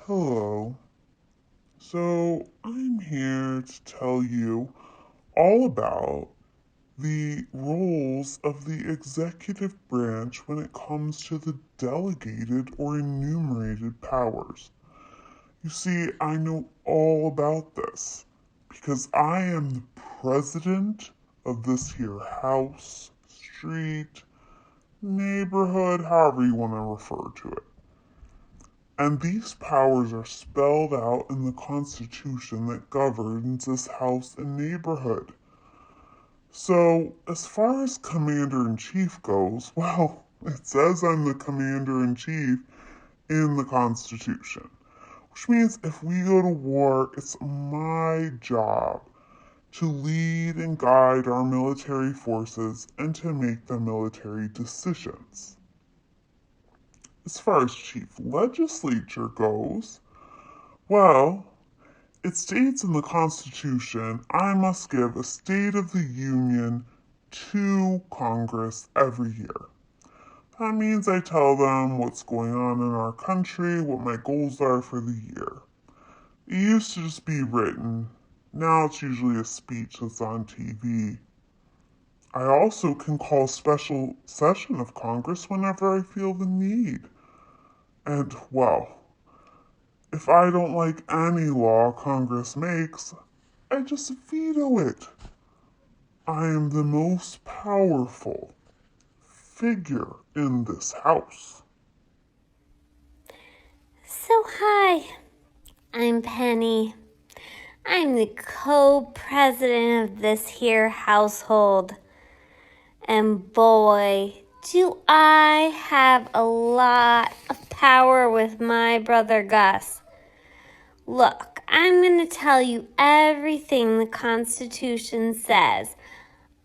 Hello. So, I'm here to tell you all about the roles of the executive branch when it comes to the delegated or enumerated powers. You see, I know all about this because I am the president of this here house, street, neighborhood, however you want to refer to it. And these powers are spelled out in the Constitution that governs this house and neighborhood. So, as far as Commander in Chief goes, well, it says I'm the Commander in Chief in the Constitution, which means if we go to war, it's my job to lead and guide our military forces and to make the military decisions. As far as Chief Legislature goes, well, it states in the Constitution I must give a State of the Union to Congress every year. That means I tell them what's going on in our country, what my goals are for the year. It used to just be written. Now it's usually a speech that's on TV. I also can call a special session of Congress whenever I feel the need. And, well, if I don't like any law Congress makes, I just veto it. I am the most powerful figure in this house. So, hi, I'm Penny. I'm the co-president of this here household. And boy, do I have a lot of power with my brother Gus. Look, I'm going to tell you everything the Constitution says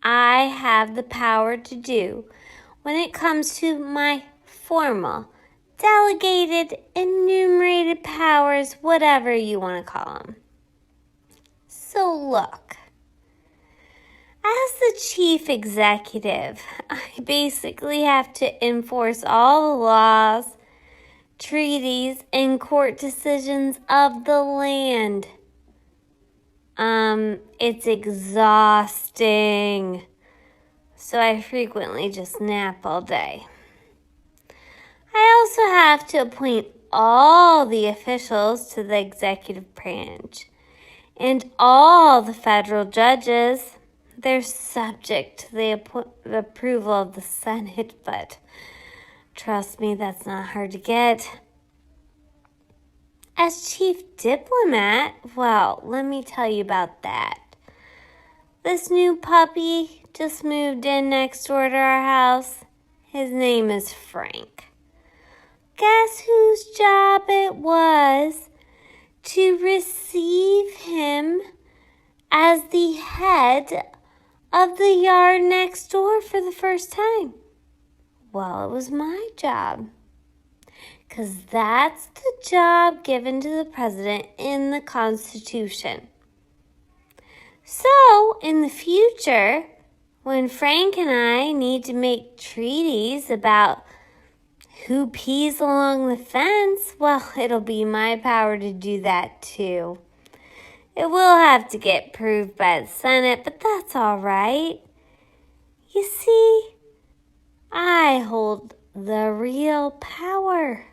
I have the power to do when it comes to my formal, delegated, enumerated powers, whatever you want to call them. So look, as the chief executive, I basically have to enforce all the laws, treaties, and court decisions of the land. It's exhausting. So I frequently just nap all day. I also have to appoint all the officials to the executive branch and all the federal judges. They're subject to the approval of the Senate, but trust me, that's not hard to get. As chief diplomat, well, let me tell you about that. This new puppy just moved in next door to our house. His name is Frank. Guess whose job it was to receive him as the head of the yard next door for the first time? Well, it was my job. Because that's the job given to the president in the Constitution. So, in the future, when Frank and I need to make treaties about who pees along the fence, well, it'll be my power to do that too. It will have to get approved by the Senate, but that's all right. You see, I hold the real power.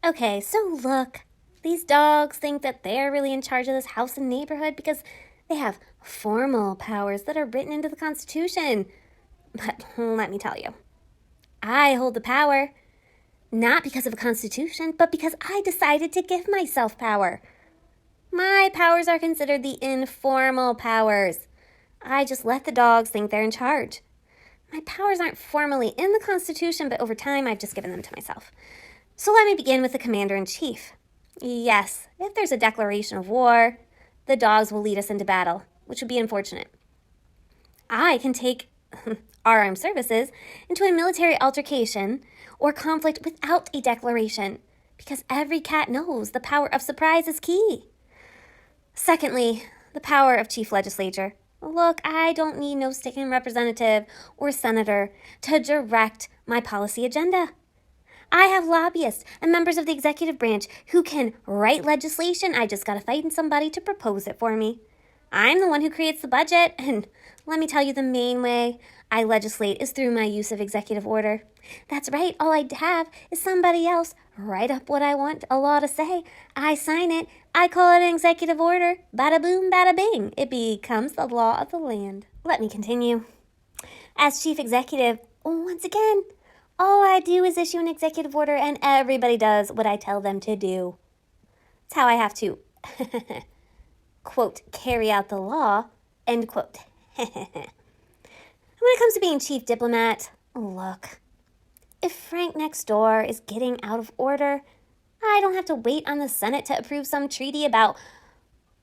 Okay, so look, these dogs think that they're really in charge of this house and neighborhood because they have formal powers that are written into the Constitution. But let me tell you, I hold the power, not because of a Constitution, but because I decided to give myself power. My powers are considered the informal powers. I just let the dogs think they're in charge. My powers aren't formally in the Constitution, but over time I've just given them to myself. So let me begin with the Commander-in-Chief. Yes, if there's a declaration of war, the dogs will lead us into battle, which would be unfortunate. I can take our armed services into a military altercation or conflict without a declaration, because every cat knows the power of surprise is key. Secondly, the power of chief legislature. Look, I don't need no sticking representative or senator to direct my policy agenda. I have lobbyists and members of the executive branch who can write legislation. I just gotta find somebody to propose it for me. I'm the one who creates the budget, and let me tell you, the main way I legislate is through my use of executive order. That's right, all I have is somebody else write up what I want a law to say. I sign it, I call it an executive order. Bada boom, bada bing. It becomes the law of the land. Let me continue. As chief executive, once again, all I do is issue an executive order and everybody does what I tell them to do. That's how I have to, quote, carry out the law, end quote. When it comes to being chief diplomat, look, if Frank next door is getting out of order, I don't have to wait on the Senate to approve some treaty about,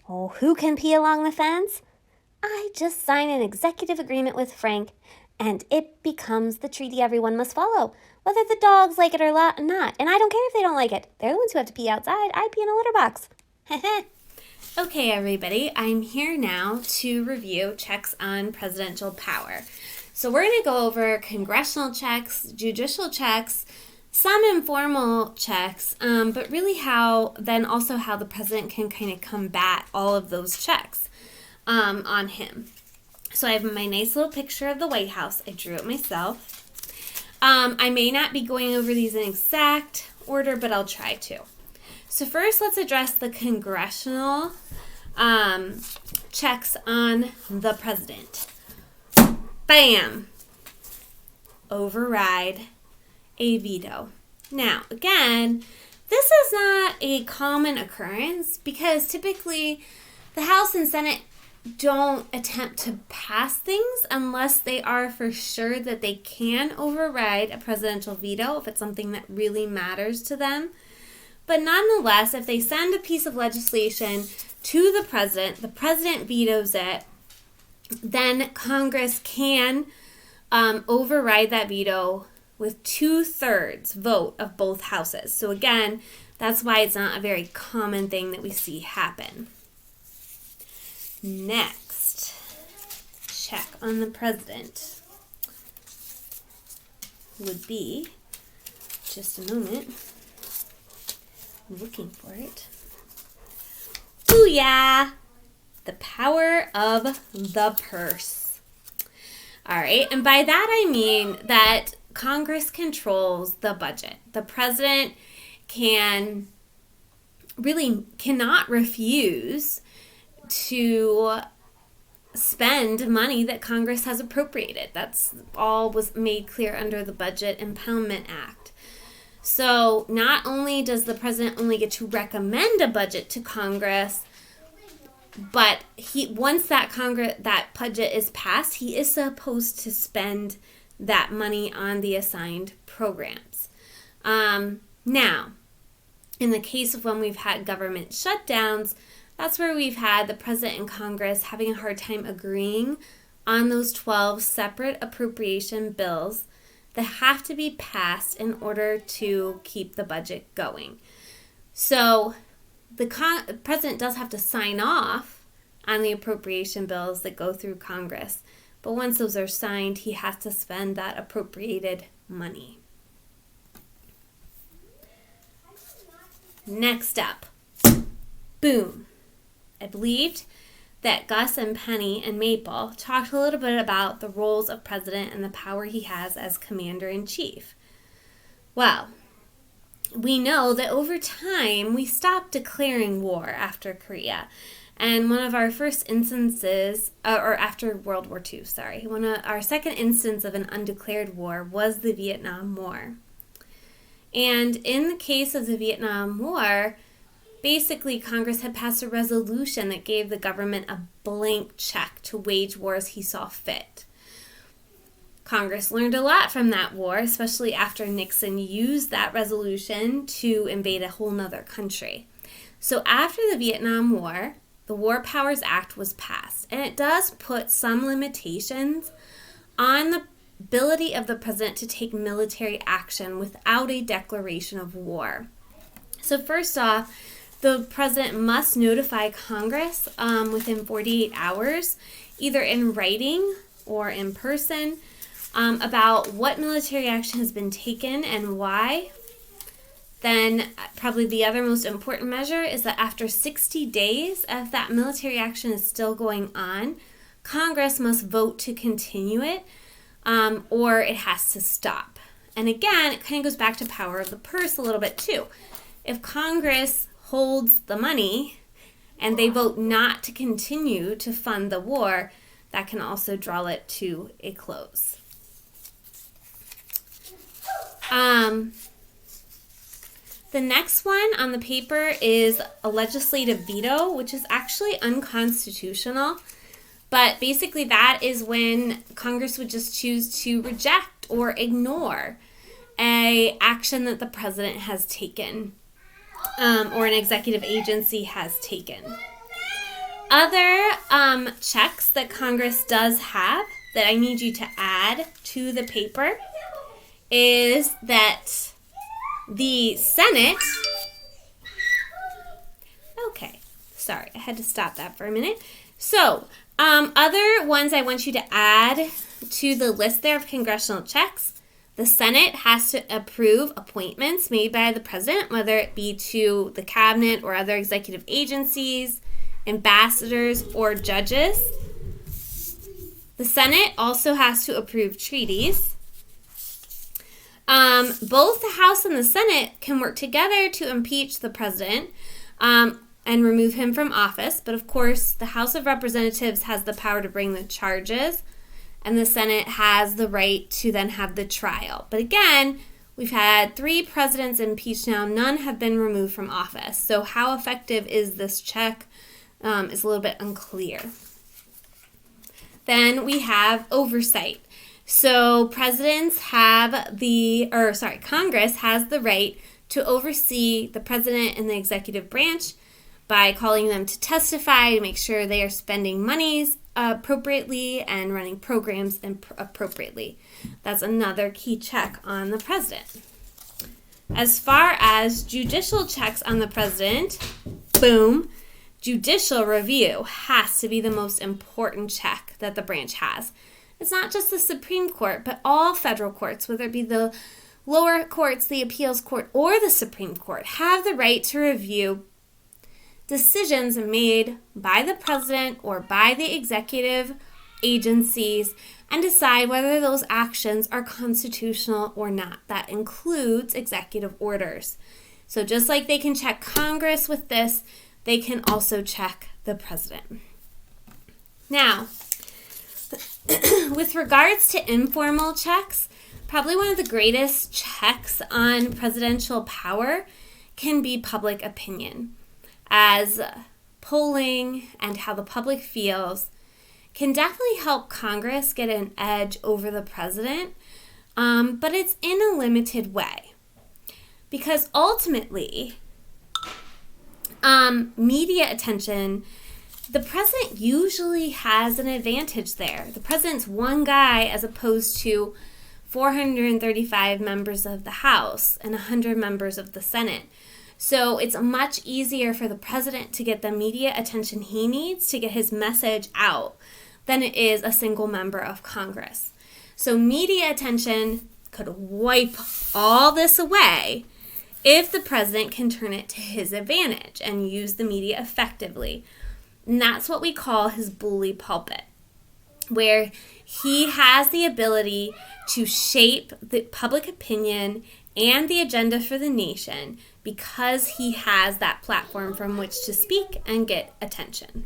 who can pee along the fence. I just sign an executive agreement with Frank, and it becomes the treaty everyone must follow, whether the dogs like it or not. And I don't care if they don't like it. They're the ones who have to pee outside. I pee in a litter box. Okay, everybody, I'm here now to review checks on presidential power. So we're going to go over congressional checks, judicial checks, some informal checks, but really how the president can kind of combat all of those checks on him. So I have my nice little picture of the White House. I drew it myself. I may not be going over these in exact order, but I'll try to. So first, let's address the congressional checks on the president. Bam! Override a veto. Now, again, this is not a common occurrence because typically the House and Senate don't attempt to pass things unless they are for sure that they can override a presidential veto if it's something that really matters to them. But nonetheless, if they send a piece of legislation to the president vetoes it, then Congress can override that veto with 2/3 vote of both houses. So again, that's why it's not a very common thing that we see happen. Next, check on the president would be, just a moment, I'm looking for it. Ooh yeah, the power of the purse. All right, and by that I mean that Congress controls the budget. The president cannot refuse to spend money that Congress has appropriated. That's all was made clear under the Budget Impoundment Act. So not only does the president only get to recommend a budget to Congress, but once that budget is passed, he is supposed to spend that money on the assigned programs. Now, in the case of when we've had government shutdowns, that's where we've had the president and Congress having a hard time agreeing on those 12 separate appropriation bills that have to be passed in order to keep the budget going. So the president does have to sign off on the appropriation bills that go through Congress. But once those are signed, he has to spend that appropriated money. Next up, boom. I believed that Gus and Penny and Maple talked a little bit about the roles of president and the power he has as commander-in-chief. Well, we know that over time we stopped declaring war after Korea. And one of our first instances, or after World War II, our second instance of an undeclared war was the Vietnam War. And in the case of the Vietnam War, basically Congress had passed a resolution that gave the government a blank check to wage war as he saw fit. Congress learned a lot from that war, especially after Nixon used that resolution to invade a whole nother country. So after the Vietnam War, the War Powers Act was passed, and it does put some limitations on the ability of the president to take military action without a declaration of war. So first off, the president must notify Congress within 48 hours, either in writing or in person, about what military action has been taken and why. Then probably the other most important measure is that after 60 days, if that military action is still going on, Congress must vote to continue it, or it has to stop. And again, it kind of goes back to power of the purse a little bit too. If Congress holds the money and they vote not to continue to fund the war, that can also draw it to a close. The next one on the paper is a legislative veto, which is actually unconstitutional. But basically that is when Congress would just choose to reject or ignore an action that the president has taken, or an executive agency has taken. Other checks that Congress does have that I need you to add to the paper is that the Senate, okay, sorry, I had to stop that for a minute. So, other ones I want you to add to the list there of congressional checks. The Senate has to approve appointments made by the president, whether it be to the cabinet or other executive agencies, ambassadors, or judges. The Senate also has to approve treaties. Both the House and the Senate can work together to impeach the president and remove him from office. But of course, the House of Representatives has the power to bring the charges, and the Senate has the right to then have the trial. But again, we've had 3 presidents impeached now. None have been removed from office. So how effective is this check is a little bit unclear. Then we have oversight. So Congress has the right to oversee the president and the executive branch by calling them to testify to make sure they are spending monies appropriately and running programs appropriately. That's another key check on the president. As far as judicial checks on the president, boom, judicial review has to be the most important check that the branch has. It's not just the Supreme Court, but all federal courts, whether it be the lower courts, the appeals court, or the Supreme Court, have the right to review decisions made by the president or by the executive agencies and decide whether those actions are constitutional or not. That includes executive orders. So just like they can check Congress with this, they can also check the president. Now, with regards to informal checks, probably one of the greatest checks on presidential power can be public opinion, as polling and how the public feels can definitely help Congress get an edge over the president, but it's in a limited way. Because ultimately, media attention, the president usually has an advantage there. The president's one guy as opposed to 435 members of the House and 100 members of the Senate. So it's much easier for the president to get the media attention he needs to get his message out than it is a single member of Congress. So media attention could wipe all this away if the president can turn it to his advantage and use the media effectively. And that's what we call his bully pulpit, where he has the ability to shape the public opinion and the agenda for the nation because he has that platform from which to speak and get attention.